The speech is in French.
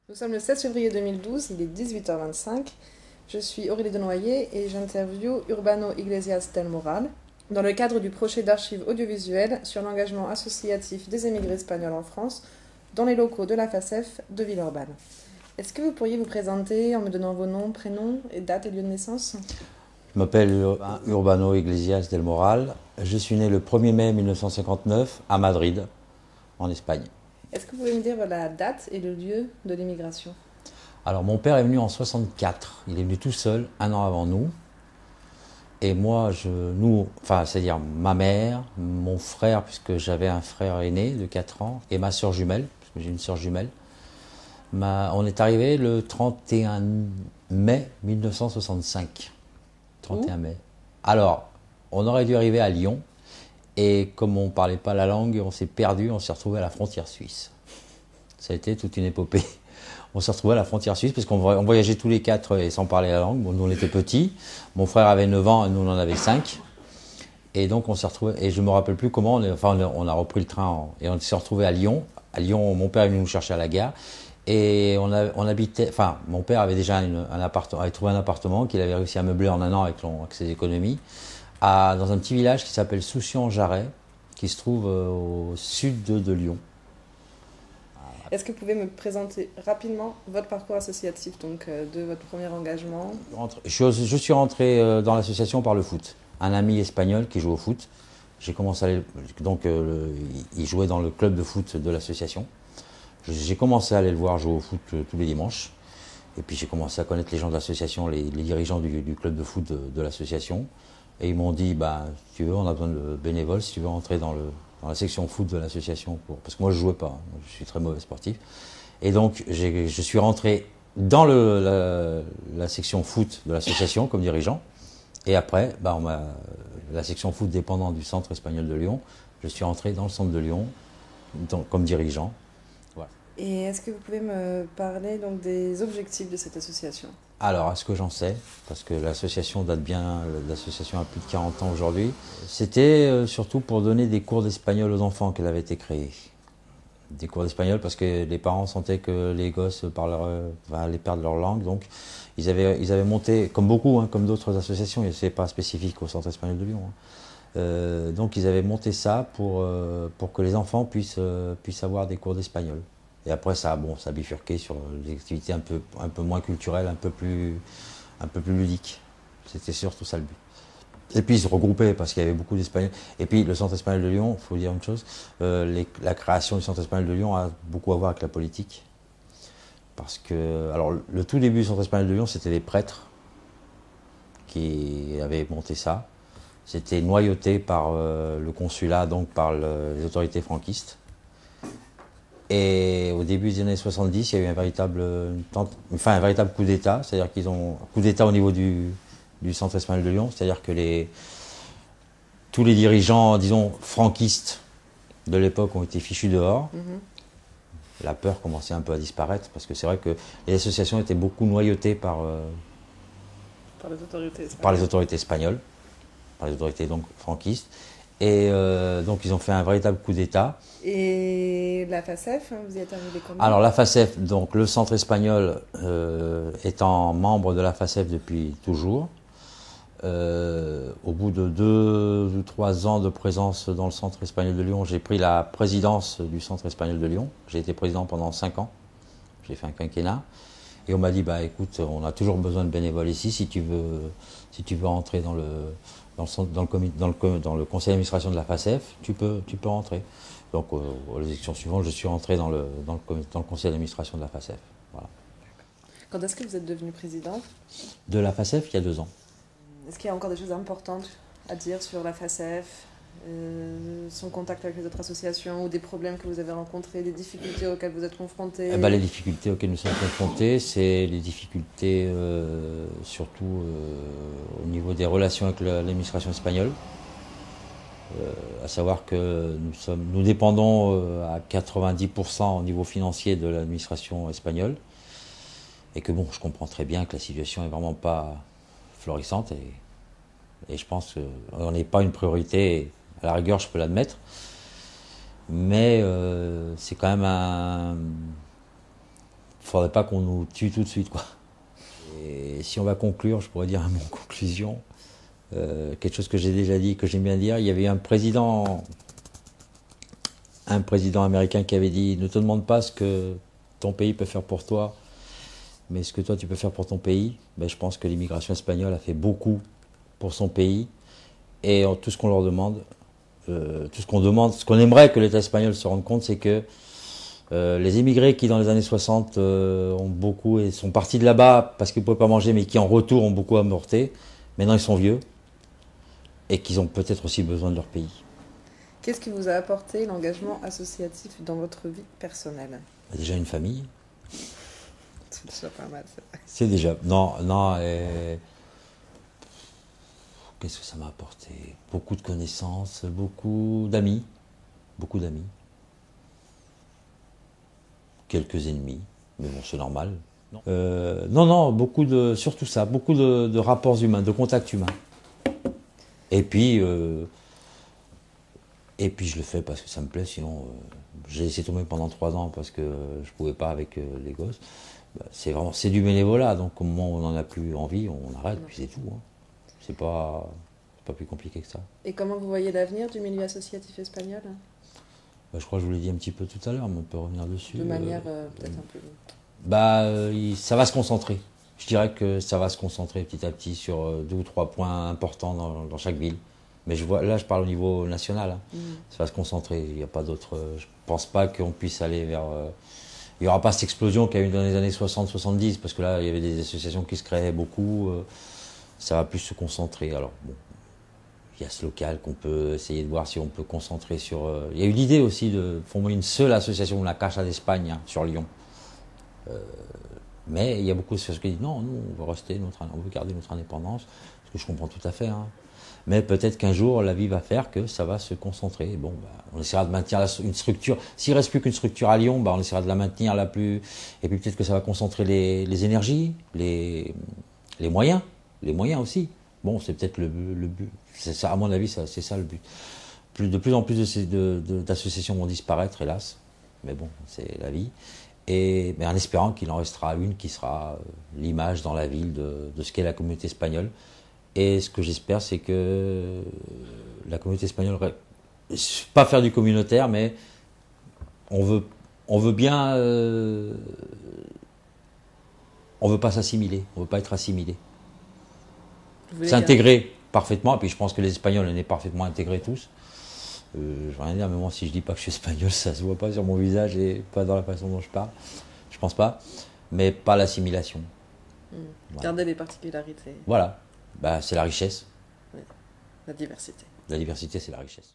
Nous sommes le 16 février 2012, il est 18h25. Je suis Aurélie Denoyer et j'interviewe Urbano Iglesias del Moral dans le cadre du projet d'archives audiovisuelles sur l'engagement associatif des émigrés espagnols en France dans les locaux de la FACEF de Villeurbanne. Est-ce que vous pourriez vous présenter en me donnant vos noms, prénoms et date et lieu de naissance? Je m'appelle Urbano Iglesias del Moral. Je suis né le 1er mai 1959 à Madrid, en Espagne. Est-ce que vous pouvez me dire la date et le lieu de l'immigration? Alors mon père est venu en 64. Il est venu tout seul, un an avant nous. Et moi, c'est-à-dire ma mère, mon frère, puisque j'avais un frère aîné de 4 ans, et ma soeur jumelle, parce que j'ai une soeur jumelle. On est arrivé le 31 mai 1965. Où? 31 mai. Alors, on aurait dû arriver à Lyon. Et comme on ne parlait pas la langue, on s'est perdu, on s'est retrouvé à la frontière suisse. Ça a été toute une épopée. On s'est retrouvé à la frontière suisse parce qu'on voyageait tous les quatre et sans parler la langue. Bon, nous on était petits. Mon frère avait 9 ans et nous on en avait 5. Et donc on s'est retrouvé, et je me rappelle plus comment, on a repris le train et on s'est retrouvé à Lyon. À Lyon, mon père est venu nous chercher à la gare. Et on habitait, enfin, mon père avait déjà avait trouvé un appartement qu'il avait réussi à meubler en un an avec ses économies, dans un petit village qui s'appelle Soucy-en-Jarret, qui se trouve au sud de Lyon. Est-ce que vous pouvez me présenter rapidement votre parcours associatif, donc de votre premier engagement? Je suis rentré dans l'association par le foot. Un ami espagnol qui joue au foot. J'ai commencé à aller, donc il jouait dans le club de foot de l'association. J'ai commencé à aller le voir jouer au foot tous les dimanches. Et puis j'ai commencé à connaître les gens de l'association, les dirigeants du club de foot de l'association. Et ils m'ont dit, si tu veux, on a besoin de bénévoles, si tu veux rentrer dans la section foot de l'association. Parce que moi je jouais pas, hein, je suis très mauvais sportif. Et donc je suis rentré dans la section foot de l'association comme dirigeant. Et après, la section foot dépendant du centre espagnol de Lyon, je suis rentré dans le centre de Lyon comme dirigeant. Voilà. Et est-ce que vous pouvez me parler donc des objectifs de cette association? Alors, à ce que j'en sais, parce que l'association date bien, l'association a plus de 40 ans aujourd'hui, c'était surtout pour donner des cours d'espagnol aux enfants qu'elle avait été créée. Des cours d'espagnol parce que les parents sentaient que les gosses allaient perdre leur langue, donc ils avaient monté, comme beaucoup, hein, comme d'autres associations, et c'est pas spécifique au Centre espagnol de Lyon, hein. Donc ils avaient monté ça pour que les enfants puissent avoir des cours d'espagnol. Et après ça a bifurqué sur des activités un peu moins culturelles, un peu plus ludiques. C'était surtout ça le but. Et puis ils se regroupaient parce qu'il y avait beaucoup d'Espagnols. Et puis le Centre espagnol de Lyon, il faut dire une chose, la création du Centre espagnol de Lyon a beaucoup à voir avec la politique. Parce que, alors le tout début du Centre espagnol de Lyon, c'était les prêtres qui avaient monté ça. C'était noyauté par le consulat, donc par les autorités franquistes. Et au début des années 70, il y a eu un véritable coup d'État, c'est-à-dire qu'ils ont un coup d'État au niveau du Centre espagnol de Lyon, c'est-à-dire que tous les dirigeants, disons, franquistes de l'époque ont été fichus dehors. La peur commençait un peu à disparaître, parce que c'est vrai que les associations étaient beaucoup noyautées par les autorités espagnoles, par les autorités donc franquistes. Et donc ils ont fait un véritable coup d'État. Et la FACEF, vous y êtes arrivé comment? Alors la FACEF, donc le centre espagnol étant membre de la FACEF depuis toujours, au bout de 2 ou 3 ans de présence dans le centre espagnol de Lyon, j'ai pris la présidence du centre espagnol de Lyon. J'ai été président pendant 5 ans, j'ai fait un quinquennat. Et on m'a dit, écoute, on a toujours besoin de bénévoles ici, si tu veux entrer dans le conseil d'administration de la FACEF, tu peux rentrer. Donc, aux élections suivantes, je suis rentré dans le conseil d'administration de la FACEF. Voilà. Quand est-ce que vous êtes devenu président? De la FACEF, il y a 2 ans. Est-ce qu'il y a encore des choses importantes à dire sur la FACEF, son contact avec les autres associations, ou des problèmes que vous avez rencontrés, des difficultés auxquelles vous êtes confrontés? Les difficultés auxquelles nous sommes confrontés, c'est les difficultés surtout au niveau des relations avec l'administration espagnole. À savoir que nous dépendons à 90% au niveau financier de l'administration espagnole, et que je comprends très bien que la situation est vraiment pas florissante, et je pense qu'on n'est pas une priorité, et à la rigueur je peux l'admettre, mais c'est quand même faudrait pas qu'on nous tue tout de suite, quoi. Et si on va conclure, je pourrais dire à mon conclusion, quelque chose que j'ai déjà dit, que j'aime bien dire, il y avait un président américain qui avait dit « Ne te demande pas ce que ton pays peut faire pour toi, mais ce que toi tu peux faire pour ton pays ». Ben, je pense que l'immigration espagnole a fait beaucoup pour son pays, et tout ce qu'on leur demande, tout ce qu'on demande, ce qu'on aimerait que l'État espagnol se rende compte, c'est que les immigrés qui dans les années 60 ont beaucoup et sont partis de là-bas parce qu'ils ne pouvaient pas manger, mais qui en retour ont beaucoup avorté, maintenant ils sont vieux et qu'ils ont peut-être aussi besoin de leur pays. Qu'est-ce qui vous a apporté l'engagement associatif dans votre vie personnelle? Déjà une famille. C'est déjà pas mal, ça. C'est déjà... Non, non. Qu'est-ce que ça m'a apporté? Beaucoup de connaissances, beaucoup d'amis. Beaucoup d'amis. Quelques ennemis, mais bon, c'est normal. Non, beaucoup de... Surtout ça, beaucoup de rapports humains, de contacts humains. Et puis je le fais parce que ça me plaît, sinon j'ai laissé tomber pendant 3 ans parce que je pouvais pas avec les gosses. C'est du bénévolat, donc au moment où on n'en a plus envie, on arrête, puis c'est tout. Hein. C'est pas plus compliqué que ça. Et comment vous voyez l'avenir du milieu associatif espagnol? Je crois que je vous l'ai dit un petit peu tout à l'heure, mais on peut revenir dessus. De manière peut-être un peu... Ça va se concentrer. Je dirais que ça va se concentrer petit à petit sur 2 ou 3 points importants dans chaque ville. Mais là, je parle au niveau national. Hein. Ça va se concentrer. Il n'y a pas d'autre. Je pense pas qu'on puisse aller vers. Il n'y aura pas cette explosion qu'il y a eu dans les années 60-70, parce que là, il y avait des associations qui se créaient beaucoup. Ça va plus se concentrer. Alors, bon, il y a ce local qu'on peut essayer de voir si on peut concentrer sur. Il y a eu l'idée aussi de former une seule association, la Caixa d'Espagne, hein, sur Lyon. Mais il y a beaucoup d'associations qui disent non, nous, on veut garder notre indépendance, ce que je comprends tout à fait. Hein. Mais peut-être qu'un jour, la vie va faire que ça va se concentrer. Bon, on essaiera de maintenir une structure. S'il ne reste plus qu'une structure à Lyon, on essaiera de la maintenir la plus. Et puis peut-être que ça va concentrer les énergies, les moyens aussi. Bon, c'est peut-être le but. Ça, à mon avis, c'est ça le but. De plus en plus d'associations vont disparaître, hélas. Mais bon, c'est la vie. Mais en espérant qu'il en restera une qui sera l'image dans la ville de ce qu'est la communauté espagnole. Et ce que j'espère, c'est que la communauté espagnole, pas faire du communautaire, mais on veut bien, on veut pas s'assimiler, on veut pas être assimilé. S'intégrer parfaitement, et puis je pense que les Espagnols, on est parfainement intégrés tous. Je vais rien dire, mais moi, si je dis pas que je suis espagnol, ça se voit pas sur mon visage et pas dans la façon dont je parle. Je pense pas, mais pas l'assimilation. Voilà. Garder les particularités. Voilà. C'est la richesse. Oui. La diversité. La diversité, c'est la richesse.